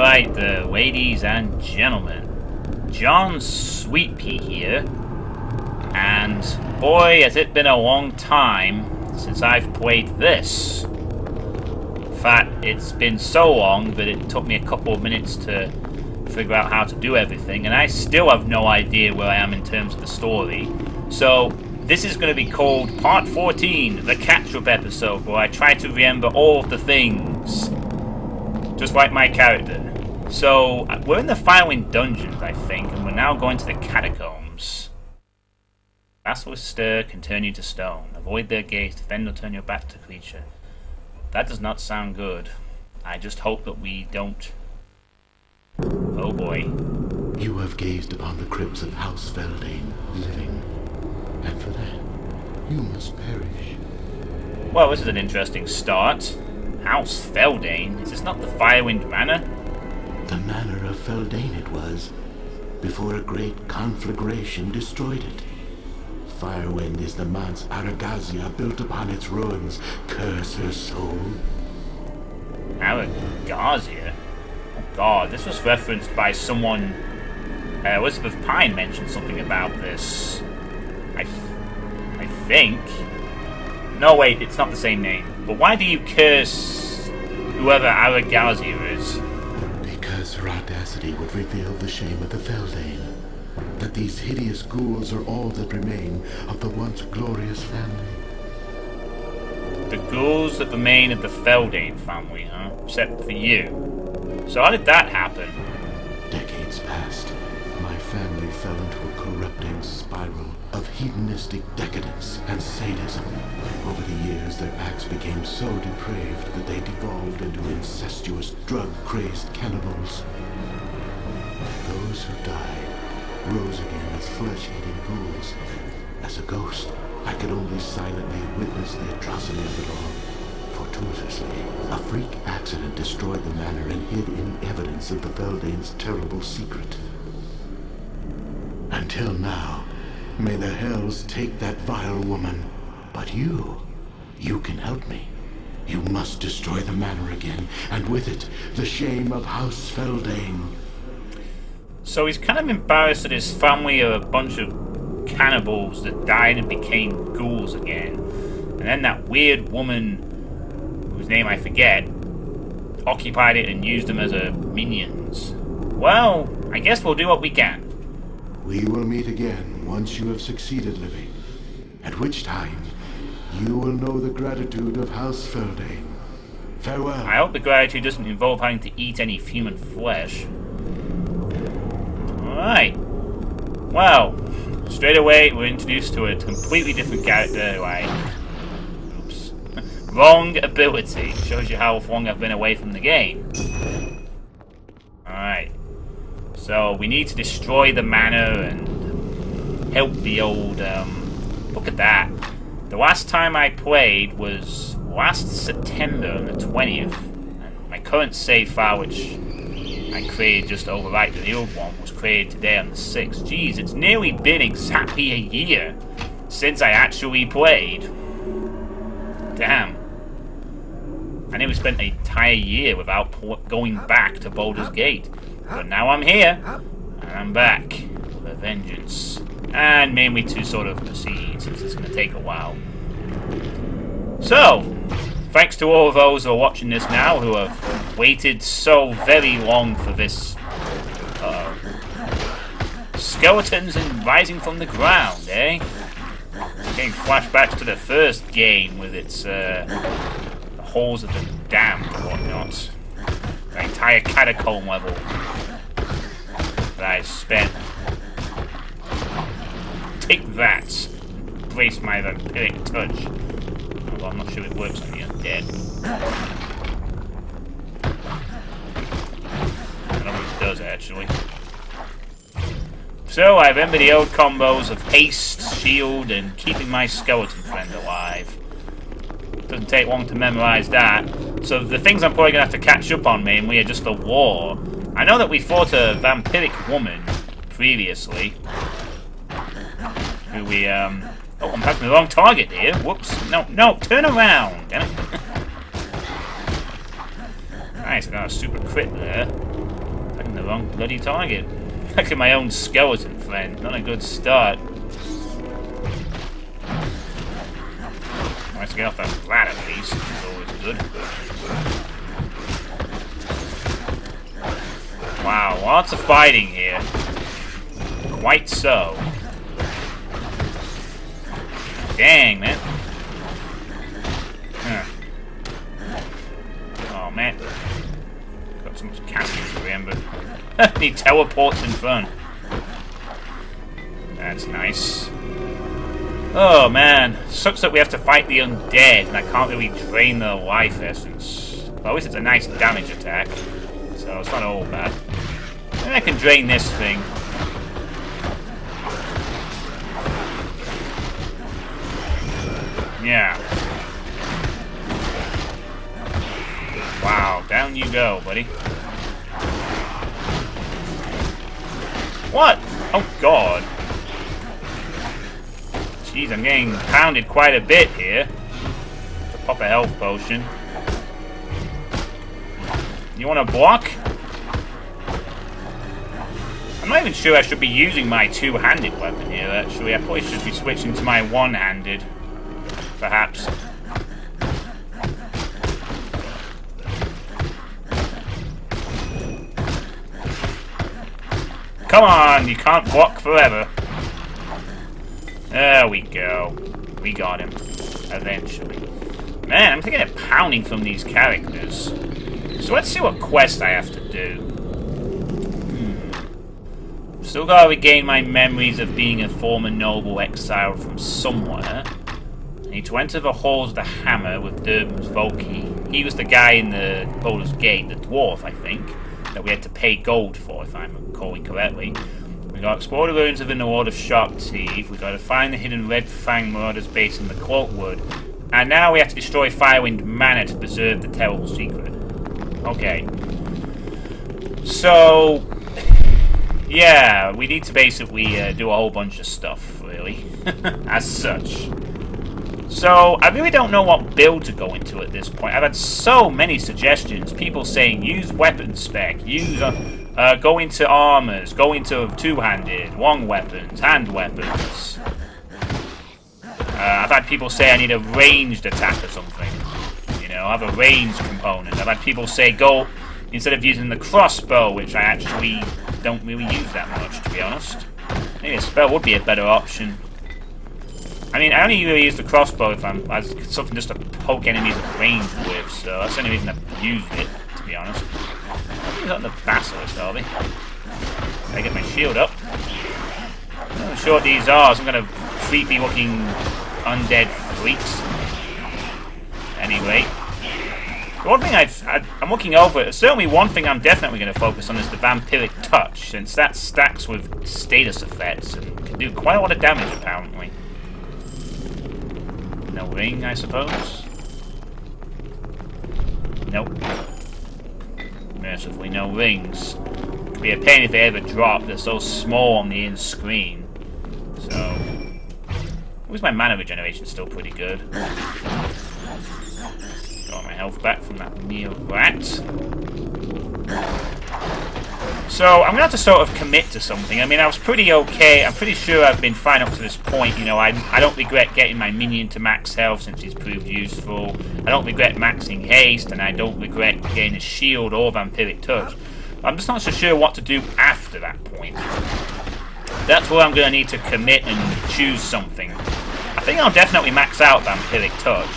Alright, ladies and gentlemen, John Suitepee here, and boy has it been a long time since I've played this. In fact, it's been so long that it took me a couple of minutes to figure out how to do everything, and I still have no idea where I am in terms of the story. So, this is going to be called Part 14, the catch-up episode, where I try to remember all of the things. Just like my character. So, we're in the Firewind dungeons, I think, and we're now going to the catacombs. Basilisk stir, can turn you to stone. Avoid their gaze, defend or turn your back to creature. That does not sound good. I just hope that we don't... Oh boy. You have gazed upon the crypts of House Feldane, living. And for that, you must perish. Well, this is an interesting start. House Feldane? Is this not the Firewind Manor? The manor of Feldane it was, before a great conflagration destroyed it. Firewind is the manse Aragazia built upon its ruins. Curse her soul. Aragazia? Oh god, this was referenced by someone... Elizabeth Pine mentioned something about this. I think... No, wait, it's not the same name. But why do you curse whoever Aragazia is? Because her audacity would reveal the shame of the Feldane. That these hideous ghouls are all that remain of the once glorious family. The ghouls that remain of the Feldane family, huh? Except for you. So how did that happen? Decades passed. My family fell into a corrupting spiral of hedonistic decadence and sadism. Over the years, their acts became so depraved that they devolved into incestuous, drug-crazed cannibals. Those who died rose again as flesh-eating ghouls. As a ghost, I could only silently witness the atrocity of it all. Fortuitously, a freak accident destroyed the manor and hid any evidence of the Feldane's terrible secret. Until now, may the hells take that vile woman. But you can help me. You must destroy the manor again, and with it, the shame of House Feldane. So he's kind of embarrassed that his family are a bunch of cannibals that died and became ghouls again. And then that weird woman, whose name I forget, occupied it and used them as minions. Well, I guess we'll do what we can. We will meet again once you have succeeded living, at which time you will know the gratitude of House Feldane. Farewell. I hope the gratitude doesn't involve having to eat any human flesh. Alright. Well, straight away we're introduced to a completely different character who Oops. Wrong ability. Shows you how long I've been away from the game. Alright. So we need to destroy the manor and help the old, look at that. The last time I played was last September on the 20th. And my current save file, which I created just to overwrite the old one, was created today on the 6th. Jeez, it's nearly been exactly a year since I actually played. Damn. I nearly spent an entire year without going back to Baldur's Gate. But now I'm here, and I'm back with a vengeance. And mainly to sort of proceed, since it's going to take a while. So, thanks to all of those who are watching this now, who have waited so very long for this. Skeletons and rising from the ground, eh? Getting flashbacks to the first game with its the halls of the damned and whatnot. The entire catacomb level that I spent. Take that. Embrace my vampiric touch. Although I'm not sure it works on the undead. I don't know if it does actually. So I remember the old combos of haste, shield, and keeping my skeleton friend alive. Doesn't take long to memorize that. So the things I'm probably going to have to catch up on mainly are just the war. I know that we fought a vampiric woman previously. Who we, Oh, I'm pressing the wrong target here. Whoops. No, turn around. Damn it. Nice, I got a super crit there. I'm the wrong bloody target. Look at my own skeleton friend. Not a good start. Nice to get off that rat at least. It's always good. Wow, lots of fighting here. Quite so. Dang, man. Huh. Oh, man. Got so much casting to remember. He teleports in front. That's nice. Oh, man. Sucks that we have to fight the undead, and I can't really drain their life essence. But at least it's a nice damage attack, so it's not all bad. And I can drain this thing. Yeah. Wow, down you go, buddy. What? Oh, God. Jeez, I'm getting pounded quite a bit here. To pop a health potion. You want to block? I'm not even sure I should be using my two-handed weapon here, actually. I probably should be switching to my one-handed. Perhaps. Come on, you can't block forever. There we go. We got him. Eventually. Man, I'm taking a pounding from these characters. So let's see what quest I have to do. Still gotta regain my memories of being a former noble exiled from somewhere. I need to enter the halls of the hammer with Durban's Volky. He was the guy in the Baldur's Gate, the dwarf, I think, that we had to pay gold for, if I'm recalling correctly. We gotta explore the ruins of the Ward of Sharp Teeth. We gotta find the hidden Red Fang marauders base in the Cloakwood. And now we have to destroy Firewind Manor to preserve the terrible secret. Okay. So, yeah, we need to basically do a whole bunch of stuff, really, as such. So, I really don't know what build to go into at this point. I've had so many suggestions. People saying, use weapon spec, use, go into armors, go into two-handed, long weapons, hand weapons. I've had people say I need a ranged attack or something. You know, I have a ranged component. I've had people say, go, instead of using the crossbow, which I actually don't really use that much, to be honest. Maybe a spell would be a better option. I mean, I only really use the crossbow if I'm as something just to poke enemies at range with, so that's the only reason I've used it, to be honest. I think on the basilisk, are they? I get my shield up. I'm not sure what these are, some kind of creepy looking undead freaks. Anyway. The one thing I'm looking over, certainly one thing I'm definitely going to focus on is the Vampiric Touch, since that stacks with status effects and can do quite a lot of damage apparently. No ring, I suppose? Nope. Mercifully, no rings. Could be a pain if they ever drop. They're so small on the in-screen. So... at least my mana regeneration is still pretty good. Got my health back from that mere rat. So, I'm going to have to sort of commit to something. I mean, I was pretty okay. I'm pretty sure I've been fine up to this point. You know, I don't regret getting my minion to max health since he's proved useful. I don't regret maxing haste, and I don't regret getting a shield or Vampiric Touch. I'm just not so sure what to do after that point. That's where I'm going to need to commit and choose something. I think I'll definitely max out Vampiric Touch.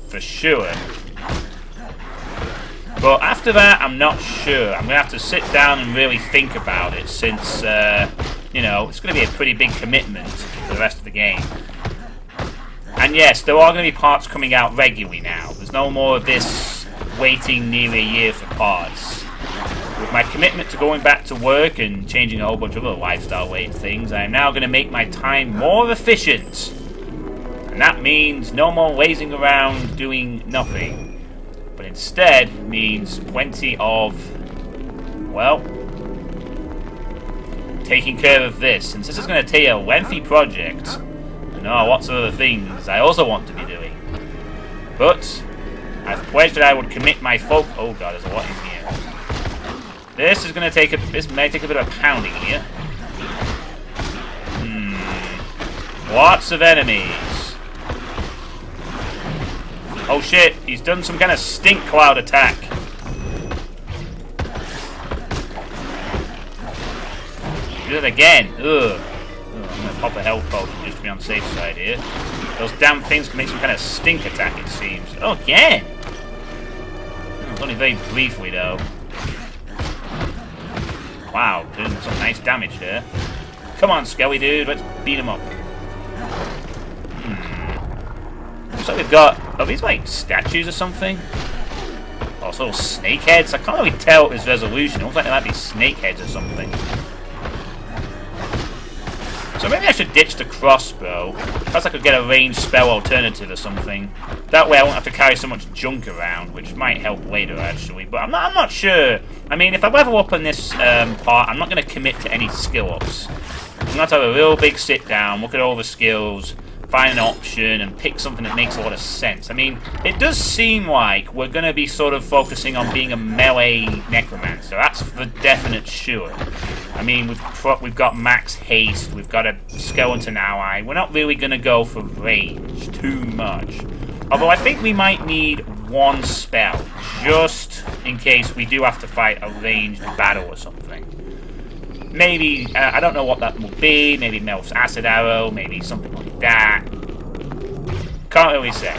For sure. But after that, I'm not sure. I'm going to have to sit down and really think about it since, you know, it's going to be a pretty big commitment for the rest of the game. And yes, there are going to be parts coming out regularly now. There's no more of this waiting nearly a year for parts. With my commitment to going back to work and changing a whole bunch of other lifestyle-related things, I am now going to make my time more efficient. And that means no more lazing around doing nothing. But instead means plenty of, well, taking care of this. Since this is going to take a lengthy project, and lots of other things I also want to be doing. But I've pledged that I would commit my oh god, there's a lot in here. This is going to take a... This may take a bit of pounding here. Lots of enemies. Oh shit, he's done some kind of stink cloud attack. Do it again. Ugh. Ugh, I'm going to pop a health potion just to be on the safe side here. Those damn things can make some kind of stink attack, it seems. Oh, again! It's only very briefly, though. Wow, doing some nice damage there. Come on, Skelly dude, let's beat him up. Looks like we've got... Are these, like, statues or something? Also, snake heads? I can't really tell his resolution. It looks like they might be snake heads or something. So maybe I should ditch the crossbow. Perhaps I could get a ranged spell alternative or something. That way I won't have to carry so much junk around, which might help later actually. But I'm not sure. I mean, if I level up on this part, I'm not going to commit to any skill ups. I'm going to have to have a real big sit down, look at all the skills, find an option, and pick something that makes a lot of sense. I mean, it does seem like we're going to be sort of focusing on being a melee necromancer. That's for definite sure. I mean, we've got max haste, we've got a skeleton ally. We're not really going to go for range too much. Although I think we might need one spell, just in case we do have to fight a ranged battle or something. Maybe, I don't know what that will be, maybe Melf's Acid Arrow, maybe something like that. Can't really say.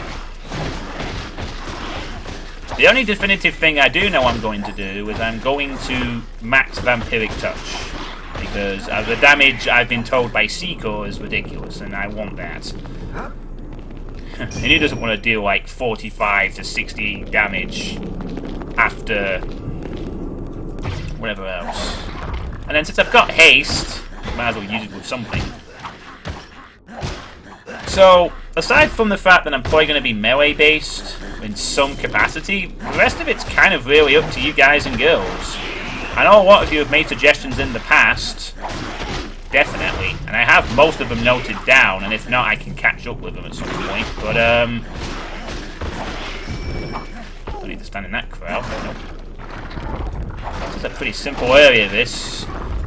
The only definitive thing I do know I'm going to do is I'm going to max Vampiric Touch. Because the damage I've been told by Seekor is ridiculous, and I want that. And he doesn't want to deal like 45 to 60 damage after whatever else. And then since I've got haste, might as well use it with something. So, aside from the fact that I'm probably going to be melee based in some capacity, the rest of it's kind of really up to you guys and girls. I know a lot of you have made suggestions in the past, definitely, and I have most of them noted down, and if not I can catch up with them at some point, but don't need to stand in that crowd. Nope. This is a pretty simple area, this.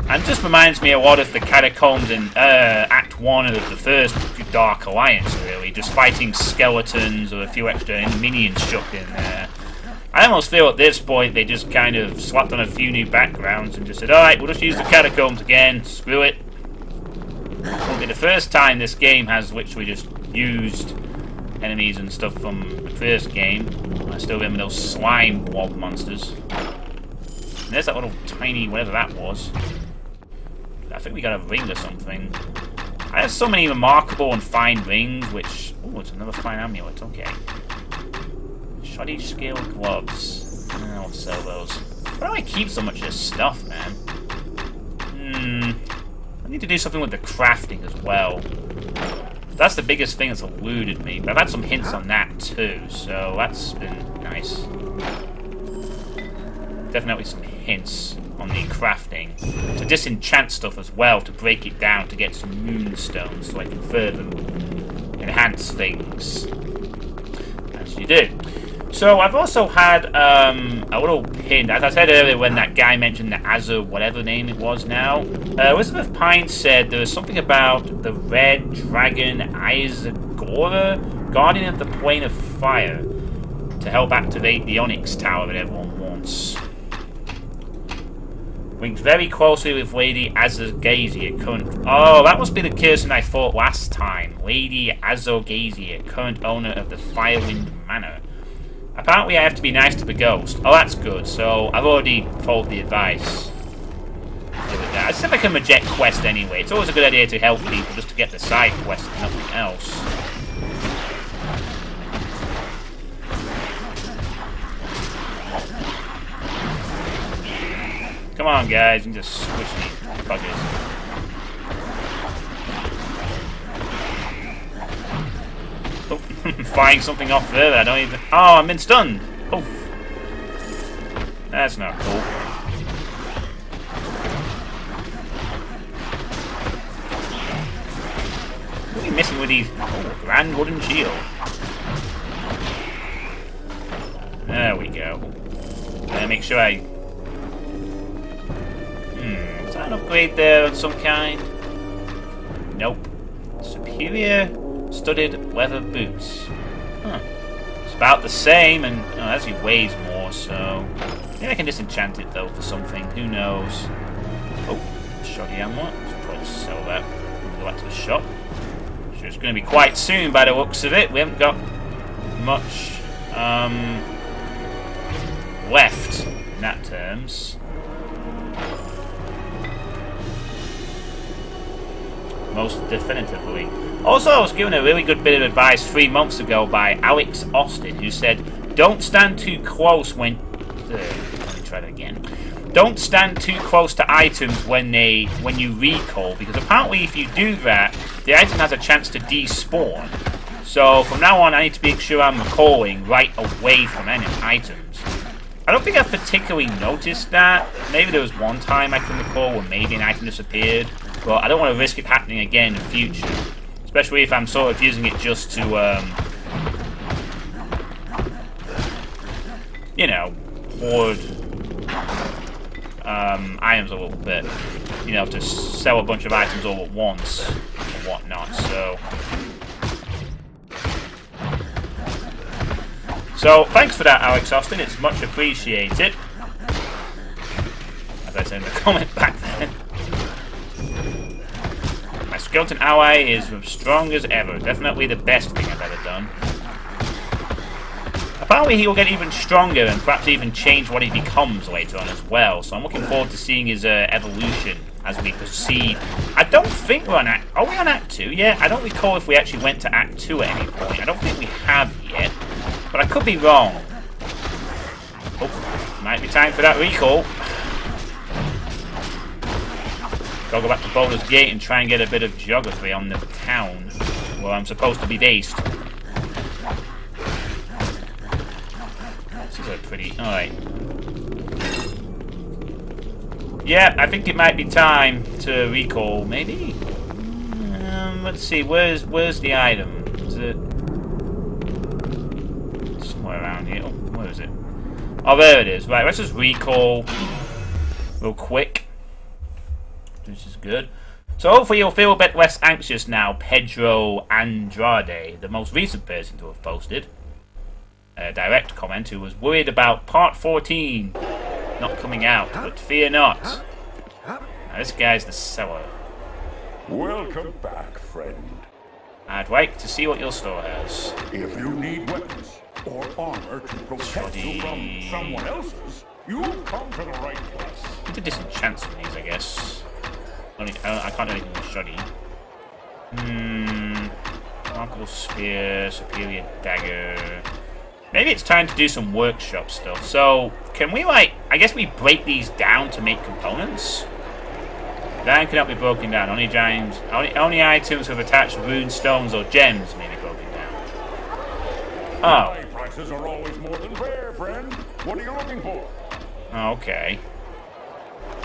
And just reminds me a lot of the catacombs in Act 1 of the first Dark Alliance, really. Just fighting skeletons or a few extra minions shook in there. I almost feel at this point they just kind of slapped on a few new backgrounds and just said, alright, we'll just use the catacombs again, screw it. Won't be the first time this game has literally just used enemies and stuff from the first game. I still remember those slime blob monsters. And there's that little tiny whatever that was. I think we got a ring or something. I have so many remarkable and fine rings, which... Oh, it's another fine amulet, okay. Shoddy scale gloves. I'll sell those. Why do I keep so much of this stuff, man? I need to do something with the crafting as well. That's the biggest thing that's eluded me. But I've had some hints on that too, so that's been nice. Definitely some hints on the crafting. To disenchant stuff as well, to break it down, to get some moonstones, so I can further enhance things. As you do. So I've also had a little hint, as I said earlier when that guy mentioned the Azur, whatever name it was now. Elizabeth Pine said there was something about the Red Dragon Isagora, Guardian of the Plane of Fire, to help activate the Onyx Tower that everyone wants. Linked very closely with Lady Azurgazia, current... Oh, that must be the person I fought last time. Lady Azurgazia, current owner of the Firewind Manor. Apparently I have to be nice to the ghost. Oh, that's good. So, I've already followed the advice. I said like a reject quest anyway. It's always a good idea to help people just to get the side quest and nothing else. Come on, guys. You can just squish these buggers. Oh, firing something off there that I don't even... Oh, I'm been stunned! Oh. That's not cool. What are we missing with these... Oh, grand wooden shield. There we go. Make sure I an upgrade there of some kind? Nope. Superior studded leather boots. Huh. It's about the same, and actually weighs more, so... Maybe I can disenchant it, though, for something. Who knows? Oh, shoddy ammo. Let's probably sell that. We'll go back to the shop. Sure, it's going to be quite soon by the looks of it. We haven't got much left in that terms. Most definitively. Also, I was given a really good bit of advice 3 months ago by Alex Austin, who said, don't stand too close when... let me try that again. Don't stand too close to items when you recall, because apparently if you do that, the item has a chance to despawn. So from now on, I need to make sure I'm recalling right away from any items. I don't think I've particularly noticed that. Maybe there was one time I can recall where maybe an item disappeared, but I don't want to risk it happening again in the future. Especially if I'm sort of using it just to, you know, hoard items a little bit. You know, to sell a bunch of items all at once or whatnot, So, thanks for that, Alex Austin. It's much appreciated. As I said in the comment back then. My skeleton ally is as strong as ever. Definitely the best thing I've ever done. Apparently he will get even stronger and perhaps even change what he becomes later on as well. So I'm looking forward to seeing his evolution as we proceed. I don't think we're on Act... Are we on Act 2 yet? I don't recall if we actually went to Act 2 at any point. I don't think we have yet. But I could be wrong. Oh, might be time for that recall. Gotta go back to Baldur's Gate and try and get a bit of geography on the town where I'm supposed to be based. This is a pretty... Alright. Yeah, I think it might be time to recall, maybe? Let's see, where's the item? Is it... somewhere around here? Oh, where is it? Oh, there it is. Right, let's just recall real quick. Which is good. So hopefully you'll feel a bit less anxious now, Pedro Andrade, the most recent person to have posted a direct comment, who was worried about Part 14 not coming out, but fear not. Now, this guy's the seller. Welcome back, friend. I'd like to see what your store has. If you need weapons or armor to protect you from someone else's, you've come to the right place. I need to disenchant some of these, I guess. I can't do anything with shoddy. Remarkable spear, superior dagger. Maybe it's time to do some workshop stuff. So, can we, like, I guess we break these down to make components? That cannot be broken down. Only items with attached rune stones or gems may be broken down. Oh. My prices are always more than fair, friend. What are you looking for? Okay.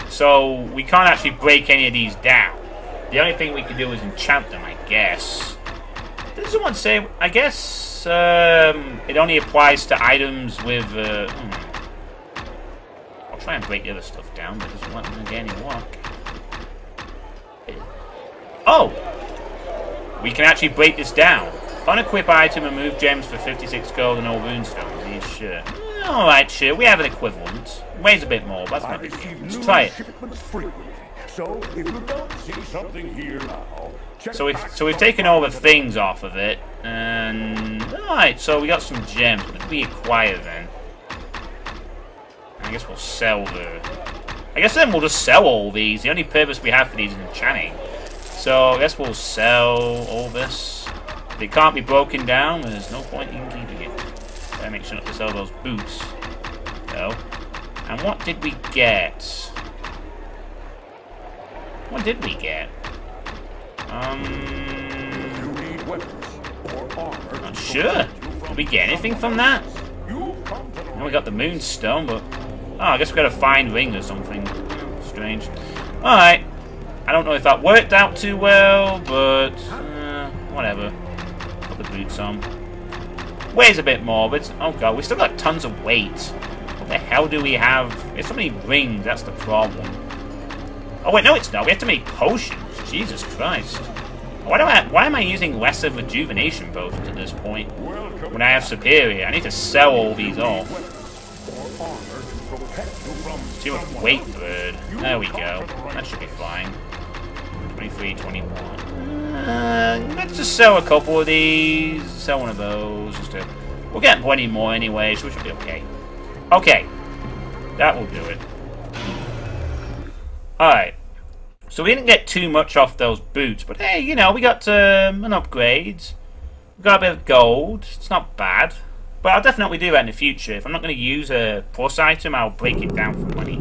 So, we can't actually break any of these down. The only thing we can do is enchant them, I guess. Does someone say... I guess it only applies to items with... I'll try and break the other stuff down, but it doesn't let me get any luck. Oh! We can actually break this down. Unequip item, remove gems for 56 gold and all rune stones. Are you sure? Alright, sure. We have an equivalent. Weighs a bit more, but that's not big deal. Let's try it. So, if you don't see something here now, so we've taken all the things off of it, and... Alright, so we got some gems. What did we acquire then? I guess we'll sell the... I guess then we'll just sell all these. The only purpose we have for these is enchanting. So, I guess we'll sell all this. If it can't be broken down, there's no point in keeping it. Gotta make sure not to sell those boots. No. And what did we get? What did we get? Not sure. Did we get anything from that? No, we got the moonstone, but... Oh, I guess we got a fine ring or something. Strange. Alright. I don't know if that worked out too well, but... whatever. Put the boots on. Weighs a bit more, but... Oh god, we still got tons of weight. What the hell do we have? There's so many rings, that's the problem. Oh wait, no it's not. We have to make potions. Jesus Christ. Why am I using lesser rejuvenation potions at this point? When I have superior, I need to sell all these off. Too much weight bird. There we go. That should be fine. 23, 21. Let's just sell a couple of these. Sell one of those. We'll get plenty more anyway, so we should be okay. Okay. That will do it. Alright. So we didn't get too much off those boots, but hey, you know, we got an upgrade. We got a bit of gold. It's not bad. But I'll definitely do that in the future. If I'm not going to use a plus item, I'll break it down for money.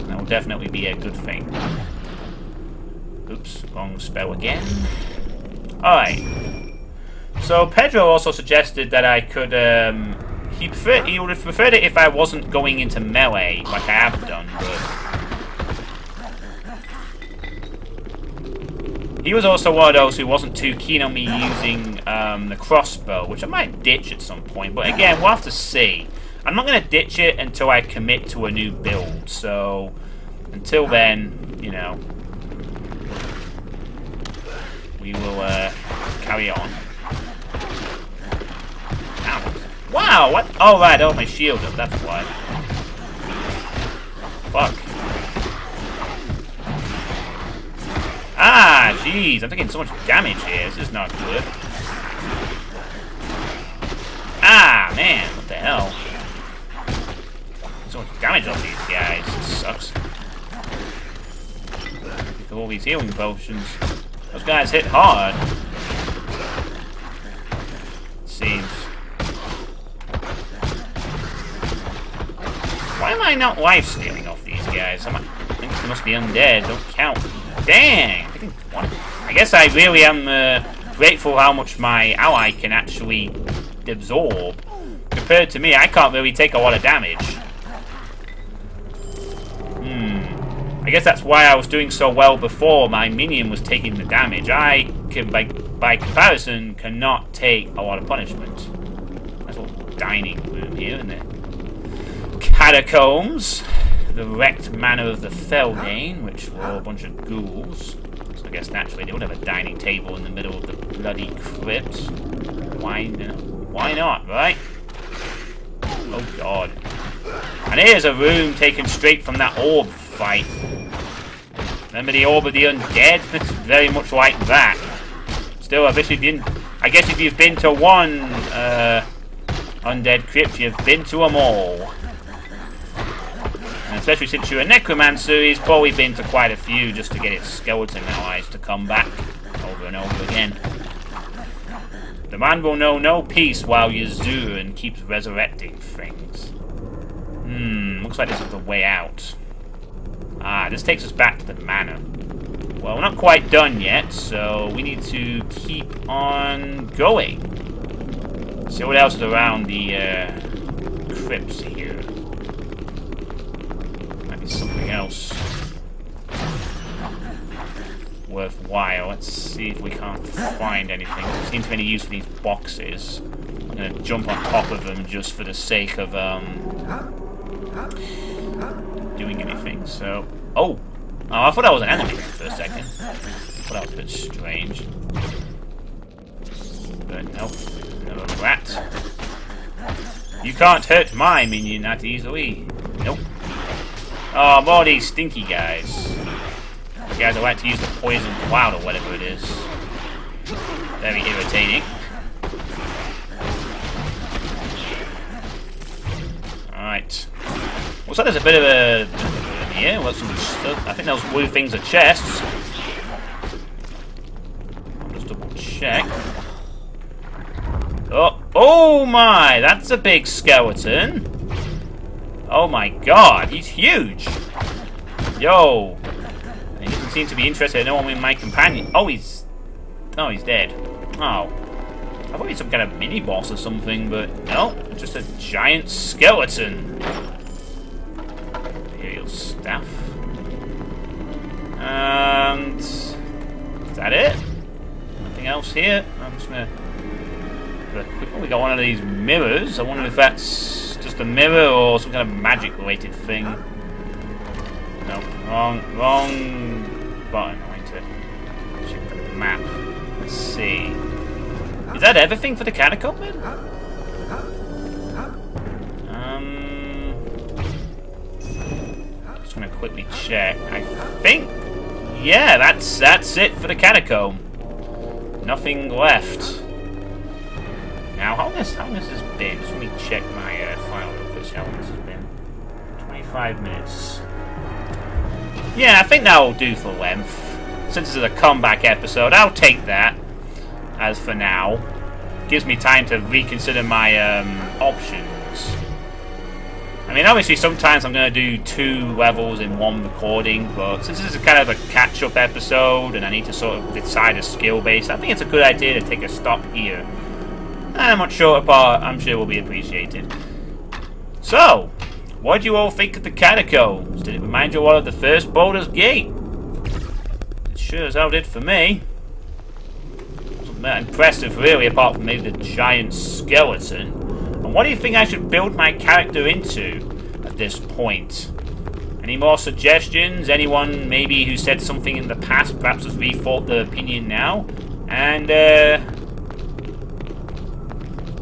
That will definitely be a good thing. Oops, wrong spell again. Alright. So Pedro also suggested that I could, he would have preferred it if I wasn't going into melee, like I have done, but... He was also one of those who wasn't too keen on me using the crossbow, which I might ditch at some point, but again, we'll have to see. I'm not going to ditch it until I commit to a new build, so until then, you know, we will carry on. Ow. Wow, what? Oh, right, oh, my shield up, that's why. Fuck. Ah, jeez, I'm taking so much damage here. This is not good. Ah, man, what the hell? So much damage on these guys. This sucks. Look at all these healing potions. Those guys hit hard. It seems. Why am I not life-stealing off these guys? I think they must be undead. Don't count. Dang! I guess I really am grateful how much my ally can actually absorb. Compared to me, I can't really take a lot of damage. I guess that's why I was doing so well before my minion was taking the damage. I, can, by comparison, cannot take a lot of punishment. That's a little dining room here, isn't it? Catacombs. The wrecked manor of the Feldane, which were a bunch of ghouls. So I guess naturally they would have a dining table in the middle of the bloody crypt. Why not, right? Oh god. And here's a room taken straight from that orb fight. Remember the orb of the undead? It's very much like that. Still, I guess if you've been to one undead crypt, you've been to them all. And especially since you're a necromancer, he's probably been to quite a few just to get its skeleton allies to come back over and over again. The man will know no peace while Ysuran keeps resurrecting things. Looks like this is the way out. Ah, this takes us back to the manor. Well, we're not quite done yet, so we need to keep on going. See what else is around the crypts here. Something else worthwhile. Let's see if we can't find anything. There seems to be any use for these boxes. I'm going to jump on top of them just for the sake of doing anything. So, oh, I thought that was an enemy for a second. I thought that was a bit strange. But nope, another rat. You can't hurt my minion that easily. Nope. Oh, more of these stinky guys. The guys that like to use the poison cloud or whatever it is. Very irritating. Alright. Looks like there's a bit of a... yeah, well, some stuff. I think those blue things are chests. I'll just double check. Oh my! That's a big skeleton. Oh my god, he's huge! Yo! He doesn't seem to be interested in knowing my companion. Oh, he's dead. Oh. I thought he was some kind of mini-boss or something, but no, just a giant skeleton. Imperial staff. And... is that it? Nothing else here? I'm just gonna... we got one of these mirrors. I wonder if that's just a mirror or some kind of magic related thing. No, wrong button. I need to check the map. Let's see. Is that everything for the catacomb then? Just gonna quickly check. I think, yeah, that's it for the catacomb. Nothing left. Now, how long has this been? Just let me check my file real quick. How long this has been? 25 minutes. Yeah, I think that'll do for length. Since this is a comeback episode, I'll take that as for now. Gives me time to reconsider my options. I mean, obviously, sometimes I'm going to do 2 levels in one recording, but since this is kind of a catch-up episode and I need to sort of decide a skill base, I think it's a good idea to take a stop here. And a much shorter part, I'm sure, will be appreciated. So, what do you all think of the catacombs? Did it remind you all of the first Baldur's Gate? It sure as hell did for me. Wasn't that impressive, really, apart from maybe the giant skeleton. And what do you think I should build my character into at this point? Any more suggestions? Anyone maybe who said something in the past perhaps has rethought their opinion now? And,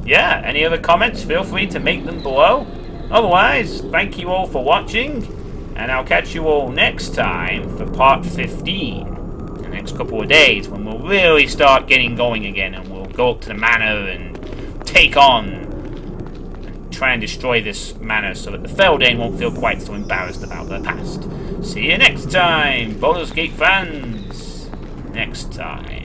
yeah, any other comments? Feel free to make them below. Otherwise, thank you all for watching, and I'll catch you all next time for part 15. In the next couple of days, when we'll really start getting going again, and we'll go up to the manor and take on and try and destroy this manor so that the Feldane won't feel quite so embarrassed about their past. See you next time, Baldur's Gate fans! Next time.